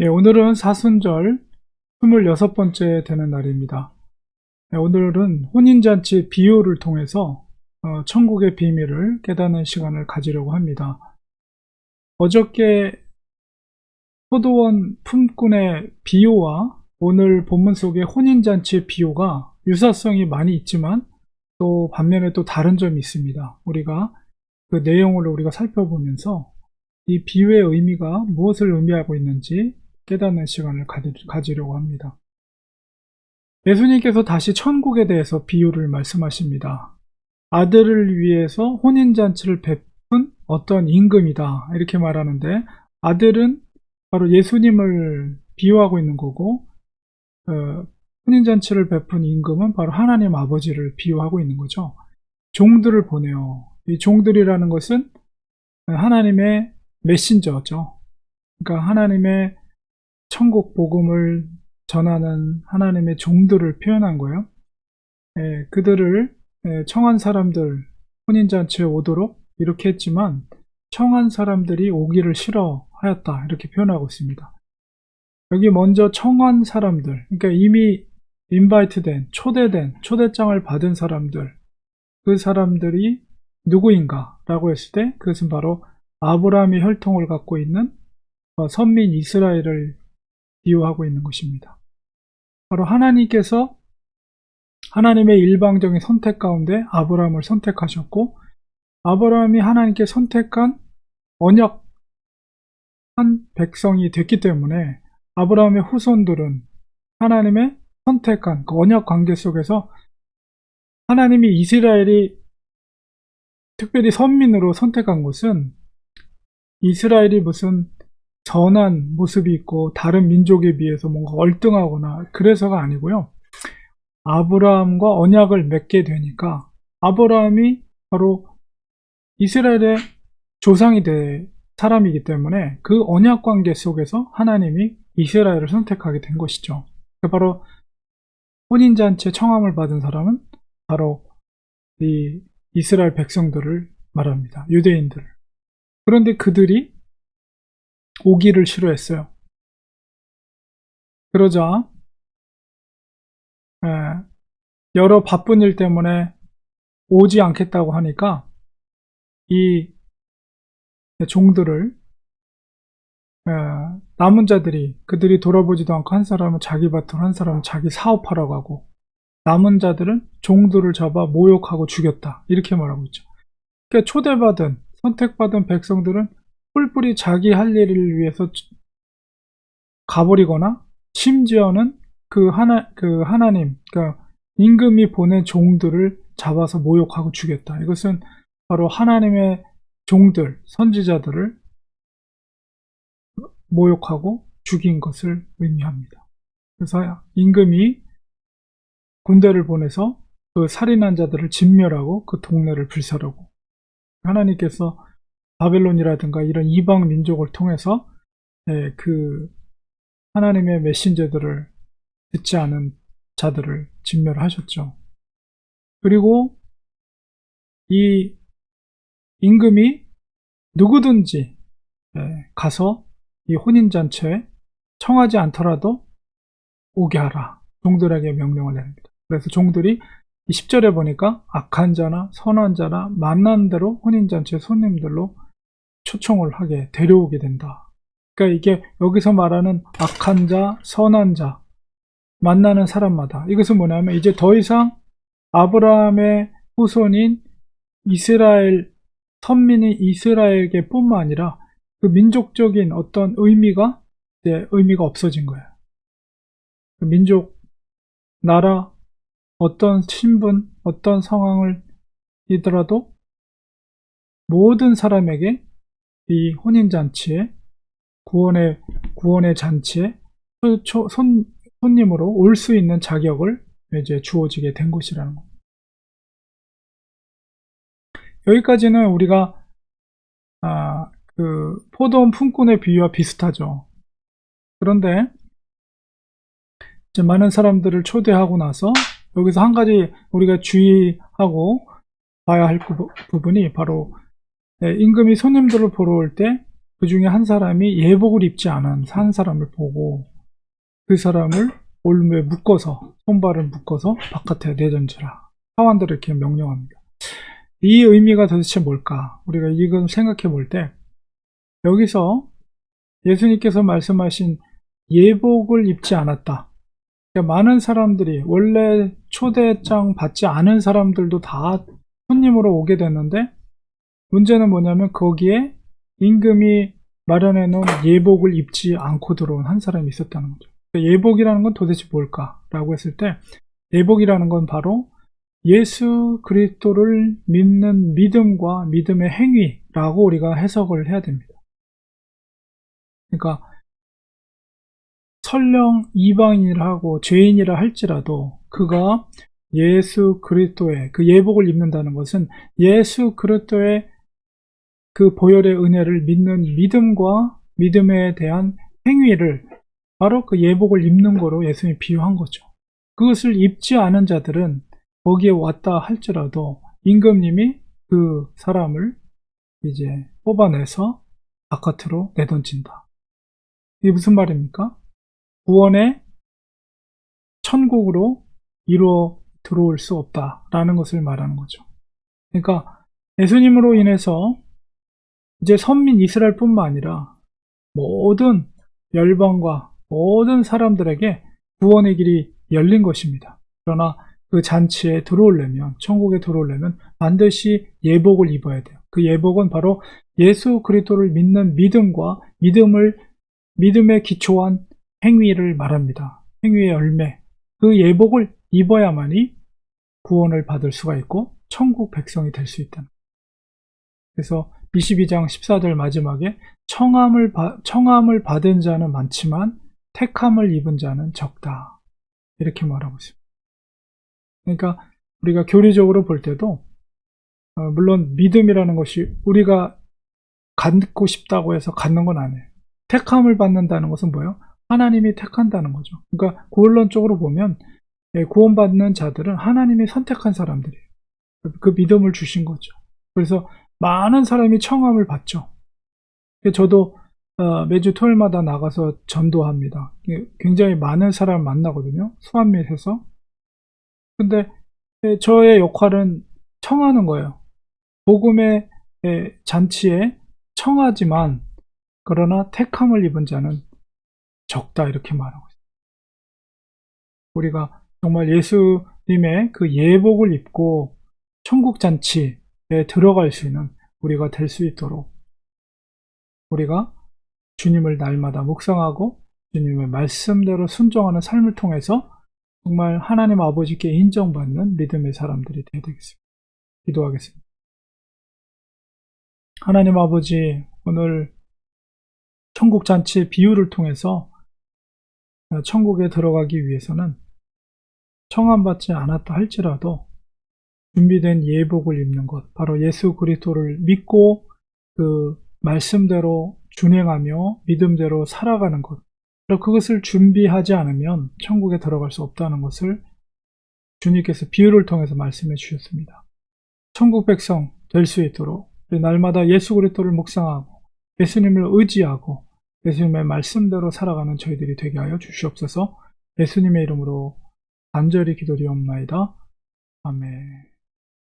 예, 오늘은 사순절 26번째 되는 날입니다. 예, 오늘은 혼인잔치 비유를 통해서 천국의 비밀을 깨닫는 시간을 가지려고 합니다. 어저께 포도원 품꾼의 비유와 오늘 본문 속의 혼인잔치의 비유가 유사성이 많이 있지만 또 반면에 또 다른 점이 있습니다. 우리가 그 내용을 우리가 살펴보면서 이 비유의 의미가 무엇을 의미하고 있는지 깨닫는 시간을 가지려고 합니다. 예수님께서 다시 천국에 대해서 비유를 말씀하십니다. 아들을 위해서 혼인잔치를 베푼 어떤 임금이다 이렇게 말하는데, 아들은 바로 예수님을 비유하고 있는 거고, 혼인잔치를 베푼 임금은 바로 하나님 아버지를 비유하고 있는 거죠. 종들을 보내요. 이 종들이라는 것은 하나님의 메신저죠. 그러니까 하나님의 천국 복음을 전하는 하나님의 종들을 표현한 거예요. 그들을 청한 사람들 혼인잔치에 오도록 이렇게 했지만 청한 사람들이 오기를 싫어하였다 이렇게 표현하고 있습니다. 여기 먼저 청한 사람들, 그러니까 이미 인바이트된, 초대된, 초대장을 받은 사람들, 그 사람들이 누구인가 라고 했을 때 그것은 바로 아브라함의 혈통을 갖고 있는 선민 이스라엘을 비유하고 있는 것입니다. 바로 하나님께서 하나님의 일방적인 선택 가운데 아브라함을 선택하셨고, 아브라함이 하나님께 선택한 언약한 백성이 됐기 때문에 아브라함의 후손들은 하나님의 선택한 그 언약 관계 속에서 하나님이 이스라엘이 특별히 선민으로 선택한 것은 이스라엘이 무슨 선한 모습이 있고 다른 민족에 비해서 뭔가 얼등하거나 그래서가 아니고요. 아브라함과 언약을 맺게 되니까 아브라함이 바로 이스라엘의 조상이 될 사람이기 때문에 그 언약 관계 속에서 하나님이 이스라엘을 선택하게 된 것이죠. 바로 혼인잔치에 청함을 받은 사람은 바로 이 이스라엘 백성들을 말합니다. 유대인들을. 그런데 그들이 오기를 싫어했어요. 그러자 여러 바쁜 일 때문에 오지 않겠다고 하니까 이 종들을 남은 자들이, 그들이 돌아보지도 않고 한 사람은 자기 밭을, 한 사람은 자기 사업하라고 하고, 남은 자들은 종들을 잡아 모욕하고 죽였다 이렇게 말하고 있죠. 그러니까 초대받은, 선택받은 백성들은 뿔뿔이 자기 할 일을 위해서 가버리거나, 심지어는 그 하나님, 그러니까 임금이 보낸 종들을 잡아서 모욕하고 죽였다. 이것은 바로 하나님의 종들, 선지자들을 모욕하고 죽인 것을 의미합니다. 그래서 임금이 군대를 보내서 그 살인한 자들을 진멸하고 그 동네를 불사르고, 하나님께서 바벨론이라든가 이런 이방 민족을 통해서 그 하나님의 메신저들을 듣지 않은 자들을 진멸하셨죠. 그리고 이 임금이 누구든지 가서 이 혼인잔치에 청하지 않더라도 오게 하라, 종들에게 명령을 내립니다. 그래서 종들이 10절에 보니까 악한 자나 선한 자나 만난 대로 혼인잔치의 손님들로 초청을 하게 데려오게 된다. 그러니까 이게 여기서 말하는 악한 자, 선한 자, 만나는 사람마다, 이것은 뭐냐면 이제 더 이상 아브라함의 후손인 이스라엘, 선민인 이스라엘계 뿐만 아니라 그 민족적인 어떤 의미가 이제 의미가 없어진 거예요. 그 민족, 나라, 어떤 신분, 어떤 상황을 이더라도 모든 사람에게 이 혼인잔치에, 구원의 잔치에 손님으로 올 수 있는 자격을 이제 주어지게 된 것이라는 겁니다. 여기까지는 우리가 그 포도원 품꾼의 비유와 비슷하죠. 그런데 이제 많은 사람들을 초대하고 나서 여기서 한 가지 우리가 주의하고 봐야 할 부분이 바로 임금이 손님들을 보러 올 때 그 중에 한 사람이 예복을 입지 않은 한 사람을 보고 그 사람을 올무에 묶어서 손발을 묶어서 바깥에 내던지라 사환들을 이렇게 명령합니다. 이 의미가 도대체 뭘까? 우리가 이건 생각해 볼 때 여기서 예수님께서 말씀하신 예복을 입지 않았다. 그러니까 많은 사람들이 원래 초대장 받지 않은 사람들도 다 손님으로 오게 됐는데 문제는 뭐냐면 거기에 임금이 마련해 놓은 예복을 입지 않고 들어온 한 사람이 있었다는 거죠. 그러니까 예복이라는 건 도대체 뭘까? 라고 했을 때 예복이라는 건 바로 예수 그리스도를 믿는 믿음과 믿음의 행위라고 우리가 해석을 해야 됩니다. 그러니까 설령 이방인이라 하고 죄인이라 할지라도 그가 예수 그리스도의 그 예복을 입는다는 것은 예수 그리스도의 그 보혈의 은혜를 믿는 믿음과 믿음에 대한 행위를 바로 그 예복을 입는 거로 예수님이 비유한 거죠. 그것을 입지 않은 자들은 거기에 왔다 할지라도 임금님이 그 사람을 이제 뽑아내서 바깥으로 내던진다. 이게 무슨 말입니까? 구원의 천국으로 이루어 들어올 수 없다라는 것을 말하는 거죠. 그러니까 예수님으로 인해서 이제 선민 이스라엘뿐만 아니라 모든 열방과 모든 사람들에게 구원의 길이 열린 것입니다. 그러나 그 잔치에 들어오려면, 천국에 들어오려면 반드시 예복을 입어야 돼요. 그 예복은 바로 예수 그리스도를 믿는 믿음과 믿음에 기초한 행위를 말합니다. 행위의 열매. 그 예복을 입어야만이 구원을 받을 수가 있고 천국 백성이 될 수 있다는. 그래서 22장 14절 마지막에 청함을 받은 자는 많지만 택함을 입은 자는 적다. 이렇게 말하고 있습니다. 그러니까 우리가 교리적으로 볼 때도 물론 믿음이라는 것이 우리가 갖고 싶다고 해서 갖는 건 아니에요. 택함을 받는다는 것은 뭐예요? 하나님이 택한다는 거죠. 그러니까 구원론적으로 보면 구원받는 자들은 하나님이 선택한 사람들이에요. 그 믿음을 주신 거죠. 그래서 많은 사람이 청함을 받죠. 저도 매주 토요일마다 나가서 전도합니다. 굉장히 많은 사람을 만나거든요. 수완밑에서. 근데 저의 역할은 청하는 거예요. 복음의 잔치에 청하지만 그러나 택함을 입은 자는 적다 이렇게 말하고 있어요. 우리가 정말 예수님의 그 예복을 입고 천국 잔치에 들어갈 수 있는 우리가 될 수 있도록 우리가 주님을 날마다 묵상하고 주님의 말씀대로 순종하는 삶을 통해서 정말 하나님 아버지께 인정받는 믿음의 사람들이 되어야 되겠습니다. 기도하겠습니다. 하나님 아버지, 오늘 천국 잔치의 비유를 통해서 천국에 들어가기 위해서는 청함받지 않았다 할지라도 준비된 예복을 입는 것, 바로 예수 그리스도를 믿고 그 말씀대로 준행하며 믿음대로 살아가는 것, 그것을 준비하지 않으면 천국에 들어갈 수 없다는 것을 주님께서 비유를 통해서 말씀해 주셨습니다. 천국 백성 될 수 있도록 날마다 예수 그리스도를 묵상하고 예수님을 의지하고 예수님의 말씀대로 살아가는 저희들이 되게 하여 주시옵소서. 예수님의 이름으로 간절히 기도드리옵나이다. 아멘.